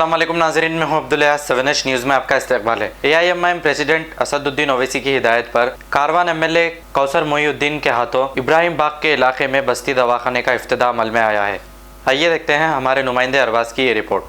अस्सलाम वालेकुम नाज़रीन, मैं हूं अब्दुल्ला। 7H न्यूज़ में आपका इस्तकबाल है। AIMIM प्रेसिडेंट असदुद्दीन ओवैसी की हिदायत पर कारवान MLA कौसर मोहिउद्दीन के हाथों इब्राहिम बाग के इलाके में बस्ती दवाखाने का इफ्तिताह अमल में आया है। आइए देखते हैं हमारे नुमाइंदे अरबाज की ये रिपोर्ट।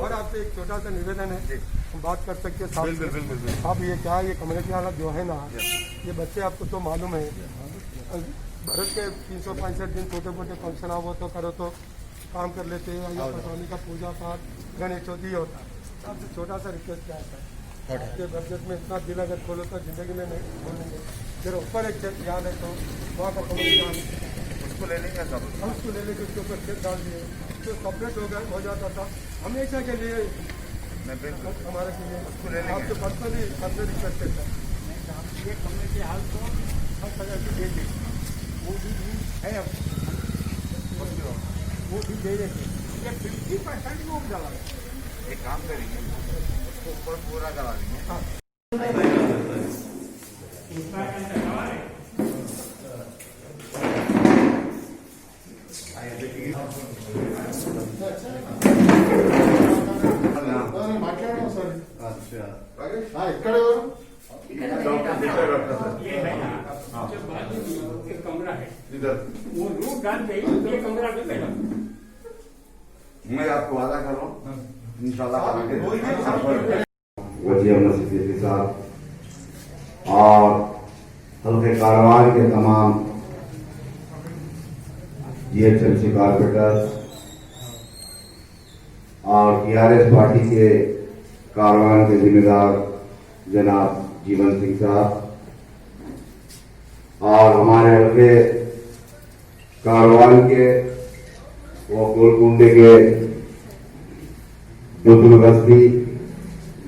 और आपसे एक छोटा सा निवेदन है, हम बात कर सकते हैं साहब। आप ये क्या है, ये कम्युनिटी हालत जो है ना, ये बच्चे आपको तो मालूम है, भारत के 365 दिन छोटे मोटे फंक्शन आओ तो करो तो काम कर लेते हैं, या पटौनी का पूजा पाठ गणेश चौथी होता है। आपसे छोटा सा रिक्वेस्ट क्या है कि बजट में इतना दिल अगर खोलो तो जिंदगी में नहीं खोलेंगे। फिर ऊपर एक चेक याद है तो वहाँ का कम्युनिटी उसको ले लेंगे, हम उसको ले लेके उसके ऊपर चेक डाल दिए तो कंप्लीट हो जाता था हमेशा के लिए। हमारे के लिए उसको ले आपसे पर्सनली आपसे रिक्वेस्ट करता है, ये कम्युनिटी हाल को हर तरह की दे दी, वो भी है, अब वो भी दे देते, ये 50% को डाला एक काम करेंगे, उसको ऊपर पूरा करा देंगे। हाँ कमरा है इधर, वो रूट डाल के ये कमरा भी पहला मैं आपको वादा कर रहा हूँ इंशाल्लाह वजीर मस्जिद के साथ और हल्के कारवान के तमाम GHMC कारपोरेटर और TRS पार्टी के कारवान के जिम्मेदार जनाब जीवन सिंह साहब और हमारे हल्के कारवान के वो गोलकुंडे के दुदुल बस्ती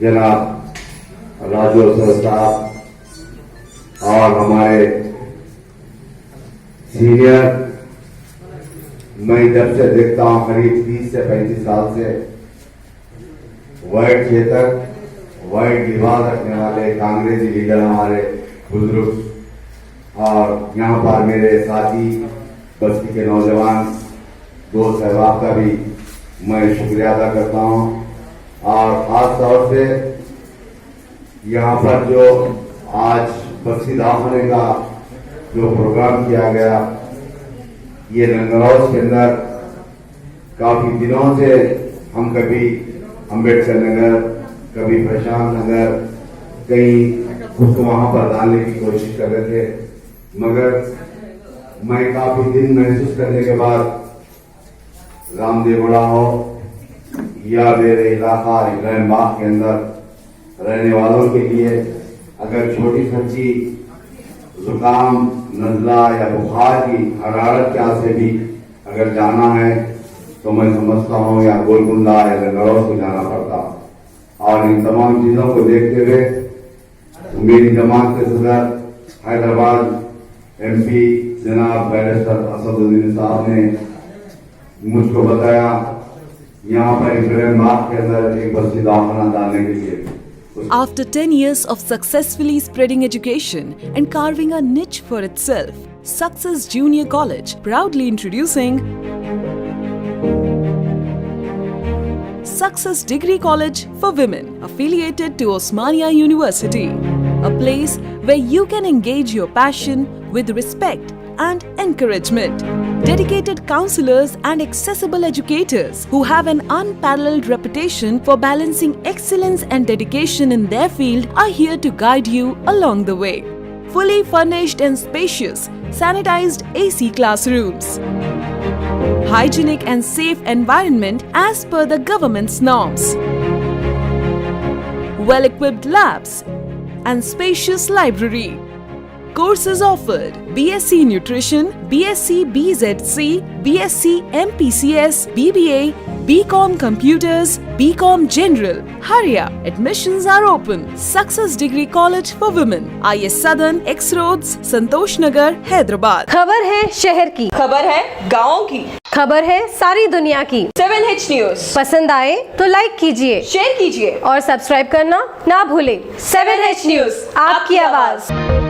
जनाब राजू सर साहब और हमारे सीनियर, मैं जब से देखता हूं करीब 30 से 35 साल से वाइट चेतक, वाइट लिबास रखने वाले कांग्रेसी लीडर हमारे बुजुर्ग, और यहाँ पर मेरे साथी बस्ती के नौजवान दोस्त सहबाब का भी मैं शुक्रिया अदा करता हूँ। और खास तौर से यहाँ पर जो आज बस्ती दवाखाने का जो प्रोग्राम किया गया, ये लंगरौज के अंदर काफी दिनों से हम कभी अम्बेडकर नगर, कभी प्रशांत नगर, कहीं उसको वहां पर डालने की कोशिश कर रहे थे, मगर मैं काफी दिन महसूस करने के बाद रामदेवड़ा हो या मेरे इलाका इब्राहिम बाग के अंदर रहने वालों के लिए अगर छोटी सच्ची जुकाम, नजला या बुखार की हरारत क्या से भी अगर जाना है तो मैं समझता हूँ या गोलकुंडा या लंगड़ौर को जाना पड़ता। और इन तमाम चीजों को देखते हुए मेरी जमात के सदर हैदराबाद एमपी जनाब बैरिस्टर असदुद्दीन साहब ने मुझको बताया यहाँ पर इब्राहिम बाग के अंदर एक बस्ती दवाखाना डालने के लिए। After 10 years of successfully spreading education and carving a niche for itself, Success Junior College proudly introducing Success Degree College for Women, affiliated to Osmania University, a place where you can engage your passion with respect and encouragement. Dedicated counselors and accessible educators who have an unparalleled reputation for balancing excellence and dedication in their field are here to guide you along the way. Fully furnished and spacious, sanitized AC classrooms. Hygienic and safe environment as per the government's norms. Well-equipped labs and spacious library. Courses offered: BSc Nutrition, BSc BZC, BSc MPCS, BBA, BCom Computers, BCom General. Hurry up! Admissions are open. Success Degree College for Women, IS Southern, X Roads, Santosh Nagar, Hyderabad. खबर है शहर की, खबर है गाँव की, खबर है सारी दुनिया की। 7H न्यूज पसंद आए तो लाइक कीजिए, शेयर कीजिए और सब्सक्राइब करना ना भूलें। 7H न्यूज, आपकी आवाज।